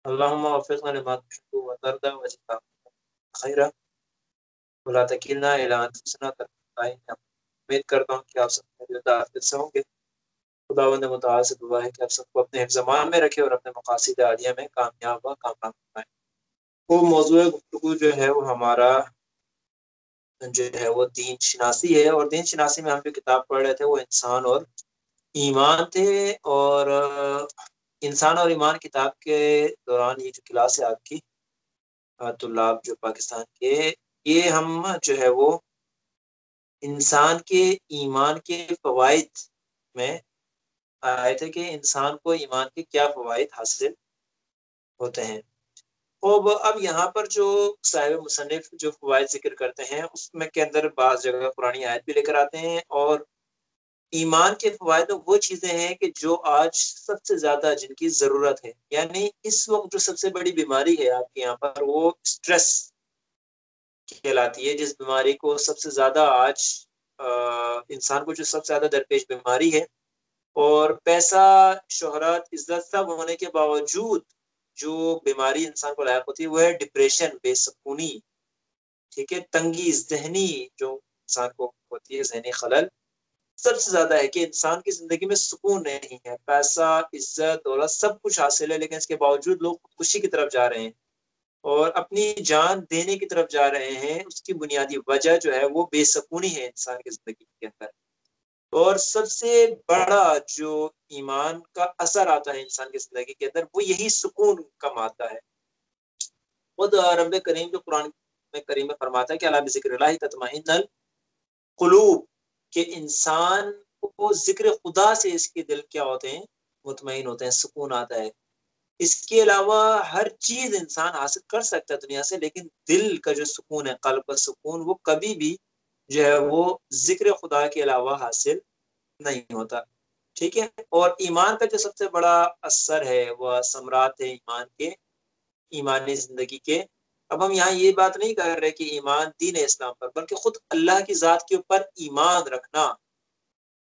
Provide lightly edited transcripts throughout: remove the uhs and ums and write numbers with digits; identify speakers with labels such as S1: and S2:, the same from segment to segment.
S1: اللهم وفقنا لما تحب وترضى وجزاك خیرا ولا تکلنا الی انفسنا طرفۃ عین. امید کرتا ہوں کہ آپ سب خیریت سے ہوں گے. خداوند متعال سے دعا ہے کہ آپ سب کو اپنے حفظ امان میں رکھے اور اپنے مقاصد عالیہ میں کامیاب و کامران بنائے. وہ موضوع گفتگو جو ہے وہ ہمارا جو ہے وہ دین شناسی ہے، اور دین شناسی میں ہم جو کتاب پڑھ رہے تھے وہ انسان اور ایمان تھے. اور انسان اور ایمان کتاب کے دوران یہ جو کلاس ہے آپ کی طلاب جو پاکستان کے، یہ ہم جو ہے وہ انسان کے ایمان کے فوائد میں آئے تھے کہ انسان کو ایمان کے کیا فوائد حاصل ہوتے ہیں. اب یہاں پر جو صاحب مصنف جو فوائد ذکر کرتے ہیں اس میں کے اندر بعض جگہ قرآنی آیت بھی لے کر آتے ہیں، اور ایمان کے فوائد وہ چیزیں ہیں کہ جو آج سب سے زیادہ جن کی ضرورت ہے. یعنی اس وقت جو سب سے بڑی بیماری ہے آپ کے یہاں پر وہ اسٹریس کہلاتی ہے، جس بیماری کو سب سے زیادہ آج انسان کو جو سب سے زیادہ درپیش بیماری ہے. اور پیسہ، شہرت، عزت سب ہونے کے باوجود جو بیماری انسان کو لاحق ہوتی ہے وہ ہے ڈپریشن، بے سکونی، ٹھیک ہے، تنگی ذہنی جو انسان کو ہوتی ہے، ذہنی خلل سب سے زیادہ ہے کہ انسان کی زندگی میں سکون نہیں ہے. پیسہ، عزت، دولت سب کچھ حاصل ہے، لیکن اس کے باوجود لوگ خودکشی کی طرف جا رہے ہیں اور اپنی جان دینے کی طرف جا رہے ہیں. اس کی بنیادی وجہ جو ہے وہ بے سکونی ہے انسان کی زندگی کے اندر. اور سب سے بڑا جو ایمان کا اثر آتا ہے انسان کی زندگی کے اندر وہ یہی سکون کا مادہ ہے. خود رب کریم جو قرآن میں کریم میں فرماتا ہے کہ اللہ بذکر اللہ تطمئن القلوب، کہ انسان کو ذکر خدا سے اس کے دل کیا ہوتے ہیں، مطمئن ہوتے ہیں، سکون آتا ہے. اس کے علاوہ ہر چیز انسان حاصل کر سکتا ہے دنیا سے، لیکن دل کا جو سکون ہے، قلب کا سکون، وہ کبھی بھی جو ہے وہ ذکر خدا کے علاوہ حاصل نہیں ہوتا. ٹھیک ہے. اور ایمان کا جو سب سے بڑا اثر ہے وہ ثمرات ہے ایمان کے، ایمانی زندگی کے. اب ہم یہاں یہ بات نہیں کر رہے کہ ایمان دین اسلام پر، بلکہ خود اللہ کی ذات کے اوپر ایمان رکھنا.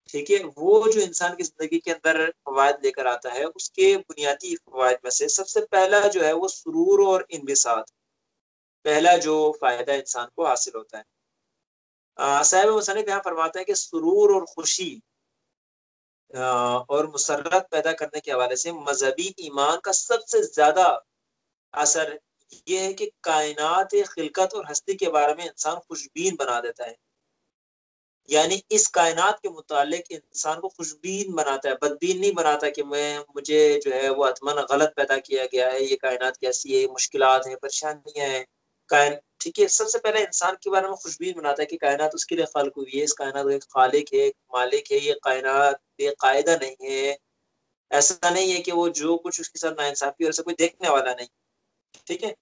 S1: ٹھیک ہے. وہ جو انسان کی زندگی کے اندر فوائد لے کر آتا ہے، اس کے بنیادی فوائد میں سے سب سے پہلا جو ہے وہ سرور اور انبساط. پہلا جو فائدہ انسان کو حاصل ہوتا ہے، صاحب مصنف یہاں فرماتا ہے کہ سرور اور خوشی اور مسرت پیدا کرنے کے حوالے سے مذہبی ایمان کا سب سے زیادہ اثر یہ ہے کہ کائنات، خلقت اور ہستی کے بارے میں انسان خوشبین بنا دیتا ہے. یعنی اس کائنات کے متعلق انسان کو خوشبین بناتا ہے، بدبین نہیں بناتا کہ مجھے جو ہے وہ اتمن غلط پیدا کیا گیا ہے، یہ کائنات کیسی ہے، مشکلات ہیں، پریشانیاں ہیں. ٹھیک ہے. سب سے پہلے انسان کے بارے میں خوشبین بناتا ہے کہ کائنات اس کے لیے خلق ہوئی ہے، اس کائنات ایک خالق ہے، ایک مالک ہے. یہ کائنات بے قاعدہ نہیں ہے، ایسا نہیں ہے کہ وہ جو کچھ اس کے ساتھ ناانصافی اور ایسا کوئی دیکھنے والا نہیں. ٹھیک ہے.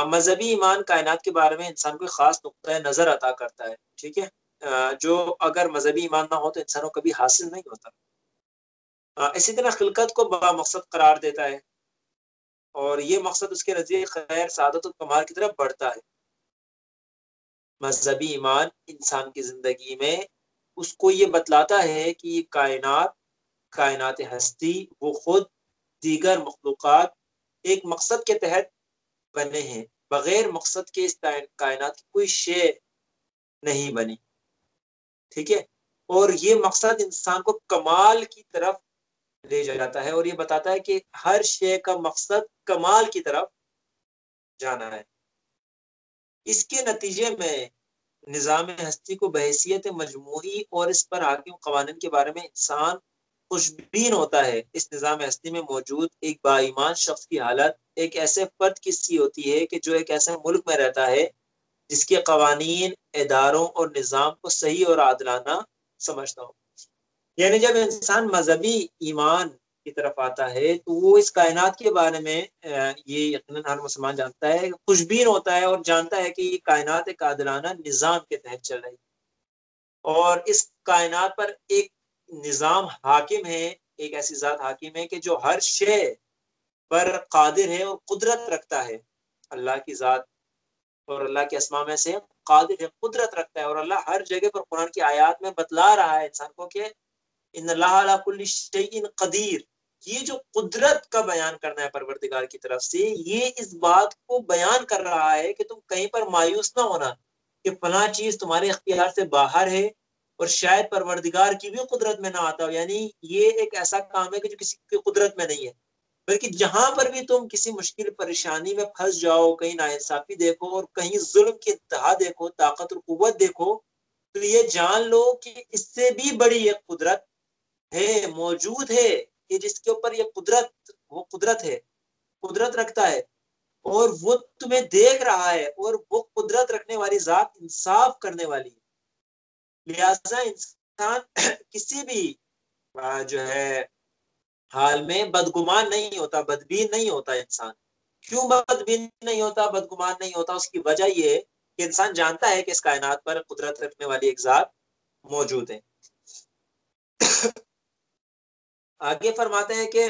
S1: مذہبی ایمان کائنات کے بارے میں انسان کو خاص نقطۂ نظر عطا کرتا ہے. ٹھیک ہے. جو اگر مذہبی ایمان نہ ہو تو انسانوں کو کبھی حاصل نہیں ہوتا. اسی طرح خلقت کو با مقصد قرار دیتا ہے، اور یہ مقصد اس کے نزدیک خیر، سعادت و کمال کی طرف بڑھتا ہے. مذہبی ایمان انسان کی زندگی میں اس کو یہ بتلاتا ہے کہ یہ کائنات ہستی، وہ خود دیگر مخلوقات ایک مقصد کے تحت بنے ہیں. بغیر مقصد کے اس کائنات کی کوئی شے نہیں بنی. ٹھیک ہے. اور یہ مقصد انسان کو کمال کی طرف لے جاتا ہے، اور یہ بتاتا ہے کہ ہر شے کا مقصد کمال کی طرف جانا ہے. اس کے نتیجے میں نظام ہستی کو بحیثیت مجموعی اور اس پر حاکم قوانین کے بارے میں انسان خوشبین ہوتا ہے. اس نظام ہستی میں موجود ایک با ایمان شخص کی حالت ایک ایسے فرد کی سی ہوتی ہے کہ جو ایک ایسے ملک میں رہتا ہے جس کے قوانین، اداروں اور نظام کو صحیح اور عادلانہ سمجھتا ہو. یعنی جب انسان مذہبی ایمان کی طرف آتا ہے تو وہ اس کائنات کے بارے میں یہ یقیناً ہر مسلمان جانتا ہے، خوشبین ہوتا ہے اور جانتا ہے کہ یہ کائنات ایک عادلانہ نظام کے تحت چل رہی ہے، اور اس کائنات پر ایک نظام حاکم ہے، ایک ایسی ذات حاکم ہے کہ جو ہر شے پر قادر ہے اور قدرت رکھتا ہے. اللہ کی ذات اور اللہ کے اسماء میں سے قادر ہے، قدرت رکھتا ہے. اور اللہ ہر جگہ پر قرآن کی آیات میں بتلا رہا ہے انسان کو کہ ان اللہ علی کل شیء قدیر، یہ جو قدرت کا بیان کرنا ہے پروردگار کی طرف سے، یہ اس بات کو بیان کر رہا ہے کہ تم کہیں پر مایوس نہ ہونا کہ فلاں چیز تمہارے اختیار سے باہر ہے اور شاید پروردگار کی بھی قدرت میں نہ آتا ہو. یعنی یہ ایک ایسا کام ہے کہ جو کسی کی قدرت میں نہیں ہے، بلکہ جہاں پر بھی تم کسی مشکل پریشانی میں پھنس جاؤ، کہیں ناانصافی دیکھو اور کہیں ظلم کی انتہا دیکھو، طاقت اور قوت دیکھو، تو یہ جان لو کہ اس سے بھی بڑی ایک قدرت ہے، موجود ہے، کہ جس کے اوپر یہ قدرت، وہ قدرت ہے، قدرت رکھتا ہے اور وہ تمہیں دیکھ رہا ہے، اور وہ قدرت رکھنے والی ذات انصاف کرنے والی ہے. لہذا انسان کسی بھی جو ہے حال میں بدگمان نہیں ہوتا، بدبین نہیں ہوتا. انسان کیوں بدبین نہیں ہوتا، بدگمان نہیں ہوتا؟ اس کی وجہ یہ ہے کہ انسان جانتا ہے کہ اس کائنات پر قدرت رکھنے والی ایک ذات موجود ہے. آگے فرماتے ہیں کہ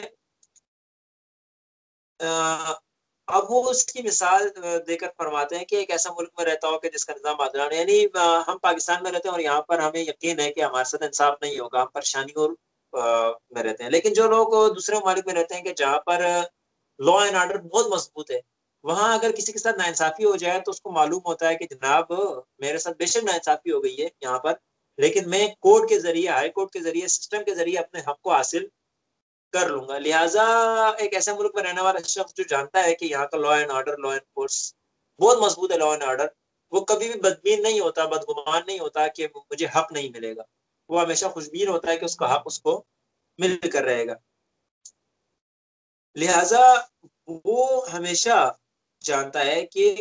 S1: اب وہ اس کی مثال دے کر فرماتے ہیں کہ ایک ایسا ملک میں رہتا ہو کہ جس کا نظام عادلانہ، یعنی ہم پاکستان میں رہتے ہیں اور یہاں پر ہمیں یقین ہے کہ ہمارے ساتھ انصاف نہیں ہوگا، ہم پریشانی اور میں رہتے ہیں. لیکن جو لوگ دوسرے ممالک میں رہتے ہیں کہ جہاں پر لا اینڈ آرڈر بہت مضبوط ہے، وہاں اگر کسی کے ساتھ ناانصافی ہو جائے تو اس کو معلوم ہوتا ہے کہ جناب میرے ساتھ بے شک ناانصافی ہو گئی ہے یہاں پر، لیکن میں کورٹ کے ذریعے، ہائی کورٹ کے ذریعے، سسٹم کے ذریعے اپنے حق کو حاصل کر لوں گا. لہٰذا ایک ایسے ملک میں رہنے والا شخص جو جانتا ہے کہ یہاں کا law and order, law and force بہت مضبوط ہے، لا اینڈ آرڈر، وہ کبھی بھی بدبین نہیں ہوتا، بدگمان نہیں ہوتا کہ مجھے حق نہیں ملے گا. وہ ہمیشہ خوشبین ہوتا ہے کہ اس کا حق اس کو مل کر رہے گا. لہذا وہ ہمیشہ جانتا ہے کہ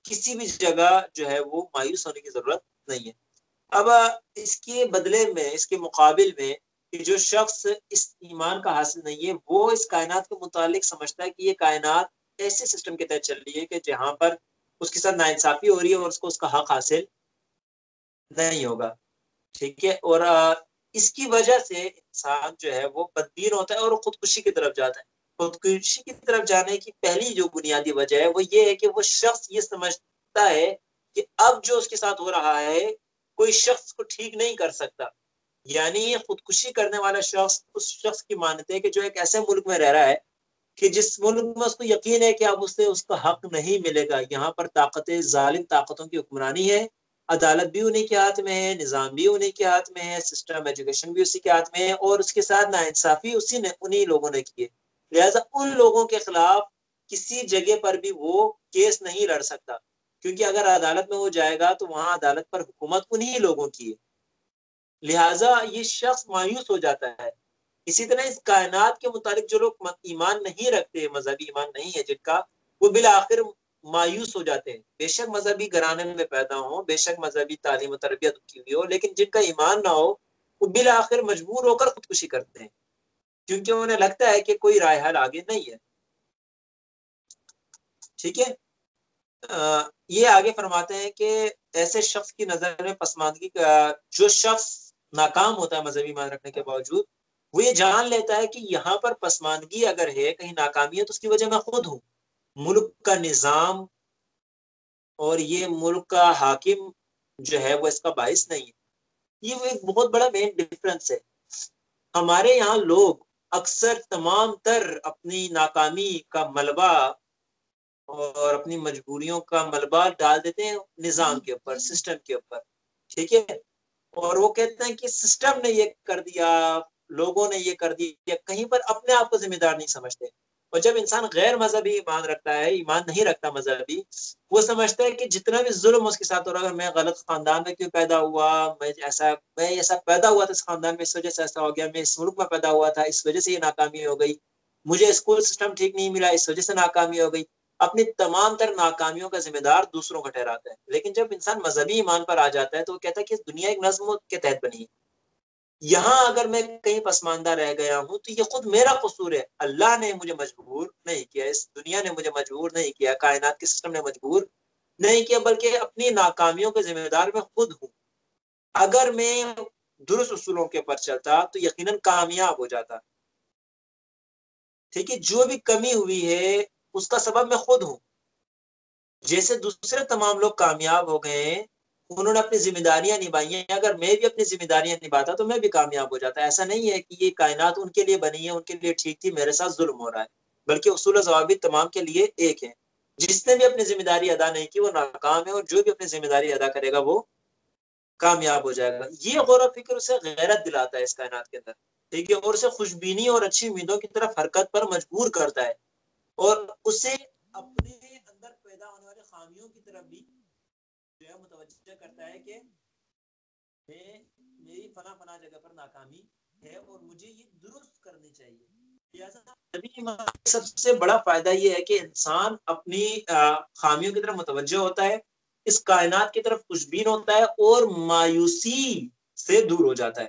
S1: کسی بھی جگہ جو ہے وہ مایوس ہونے کی ضرورت نہیں ہے. اب اس کے بدلے میں، اس کے مقابل میں، کہ جو شخص اس ایمان کا حاصل نہیں ہے، وہ اس کائنات کے متعلق سمجھتا ہے کہ یہ کائنات ایسے سسٹم کے تحت چل رہی ہے کہ جہاں پر اس کے ساتھ ناانصافی ہو رہی ہے اور اس کو اس کا حق حاصل نہیں ہوگا. ٹھیک ہے، اور اس کی وجہ سے انسان جو ہے وہ بدبین ہوتا ہے اور خودکشی کی طرف جاتا ہے. خودکشی کی طرف جانے کی پہلی جو بنیادی وجہ ہے وہ یہ ہے کہ وہ شخص یہ سمجھتا ہے کہ اب جو اس کے ساتھ ہو رہا ہے کوئی شخص کو ٹھیک نہیں کر سکتا. یعنی خودکشی کرنے والا شخص اس شخص کی مانتے ہے کہ جو ایک ایسے ملک میں رہ رہا ہے کہ جس ملک میں اس کو یقین ہے کہ اب اسے اس کا حق نہیں ملے گا. یہاں پر ظالم طاقتوں کی حکمرانی ہے، عدالت بھی انہی کے ہاتھ میں ہے، نظام بھی انہی کے ہاتھ میں ہے، سسٹم ایجوکیشن بھی اسی کے ہاتھ میں ہے، اور اس کے ساتھ ناانصافی انہی لوگوں نے کی ہے. لہٰذا ان لوگوں کے خلاف کسی جگہ پر بھی وہ کیس نہیں لڑ سکتا، کیونکہ اگر عدالت میں وہ جائے گا تو وہاں عدالت پر حکومت انہی لوگوں کی ہے. لہٰذا یہ شخص مایوس ہو جاتا ہے. اسی طرح اس کائنات کے متعلق جو لوگ ایمان نہیں رکھتے، مذہبی ایمان نہیں ہے جن کا، وہ بالآخر مایوس ہو جاتے ہیں. بے شک مذہبی گھرانے میں پیدا ہوں، بے شک مذہبی تعلیم و تربیت کی ہوئی ہو، لیکن جن کا ایمان نہ ہو وہ بالآخر مجبور ہو کر خودکشی کرتے ہیں، کیونکہ انہیں لگتا ہے کہ کوئی رائے حل آگے نہیں ہے. ٹھیک ہے، یہ آگے فرماتے ہیں کہ ایسے شخص کی نظر میں پسماندگی کا، جو شخص ناکام ہوتا ہے مذہبی ایمان رکھنے کے باوجود، وہ یہ جان لیتا ہے کہ یہاں پر پسماندگی اگر ہے، کہیں ناکامی ہے، تو اس کی وجہ میں خود ہوں. ملک کا نظام اور یہ ملک کا حاکم جو ہے وہ اس کا باعث نہیں ہے. یہ وہ ایک بہت بڑا مین ڈفرنس ہے. ہمارے یہاں لوگ اکثر تمام تر اپنی ناکامی کا ملبہ اور اپنی مجبوریوں کا ملبہ ڈال دیتے ہیں نظام کے اوپر، سسٹم کے اوپر. ٹھیک ہے، اور وہ کہتے ہیں کہ سسٹم نے یہ کر دیا، لوگوں نے یہ کر دیا، کہیں پر اپنے آپ کو ذمہ دار نہیں سمجھتے. اور جب انسان غیر مذہبی ایمان رکھتا ہے، ایمان نہیں رکھتا مذہبی، وہ سمجھتا ہے کہ جتنا بھی ظلم اس کے ساتھ ہو رہا ہے، میں غلط خاندان میں کیوں پیدا ہوا، میں ایسا پیدا ہوا تھا اس خاندان میں، اس وجہ سے ایسا ہو گیا، میں اس ملک میں پیدا ہوا تھا، اس وجہ سے یہ ناکامی ہو گئی، مجھے اسکول سسٹم ٹھیک نہیں ملا، اس وجہ سے ناکامی ہو گئی. اپنی تمام تر ناکامیوں کا ذمہ دار دوسروں کو ٹھہراتا ہے. لیکن جب انسان مذہبی ایمان پر آ جاتا ہے تو وہ کہتا ہے کہ دنیا ایک نظم کے تحت بنی ہے، یہاں اگر میں کہیں پسماندہ رہ گیا ہوں تو یہ خود میرا قصور ہے. اللہ نے مجھے مجبور نہیں کیا، اس دنیا نے مجھے مجبور نہیں کیا، کائنات کے سسٹم نے مجبور نہیں کیا، بلکہ اپنی ناکامیوں کے ذمہ دار میں خود ہوں. اگر میں درست اصولوں کے پر چلتا تو یقیناً کامیاب ہو جاتا. ٹھیک ہے، جو بھی کمی ہوئی ہے اس کا سبب میں خود ہوں. جیسے دوسرے تمام لوگ کامیاب ہو گئے ہیں، انہوں نے اپنی ذمہ داریاں نبھائی ہیں، اگر میں بھی اپنی ذمہ داریاں نبھاتا تو میں بھی کامیاب ہو جاتا. ایسا نہیں ہے کہ یہ کائنات ان کے لیے بنی ہے، ان کے لیے ٹھیک تھی، میرے ساتھ ظلم ہو رہا ہے، بلکہ اصول و ضوابط تمام کے لیے ایک ہے. جس نے بھی اپنی ذمہ داری ادا نہیں کی وہ ناکام ہے، اور جو بھی اپنی ذمہ داری ادا کرے گا وہ کامیاب ہو جائے گا. یہ غور و فکر اسے غیرت دلاتا ہے اس کائنات کے اندر، ٹھیک ہے، اور اسے خوشبینی اور اچھی امیدوں کی طرف حرکت پر مجبور کرتا ہے، اور اسے اپنے اندر پیدا ہونے والے خامیوں کی طرف بھی جو ہے متوجہ کرتا ہے کہ میری فنا فنا جگہ پر ناکامی ہے اور مجھے یہ درست کرنی چاہیے. سب سے بڑا فائدہ یہ ہے کہ انسان اپنی خامیوں کی طرف متوجہ ہوتا ہے، اس کائنات کی طرف خوشبین ہوتا ہے اور مایوسی سے دور ہو جاتا ہے.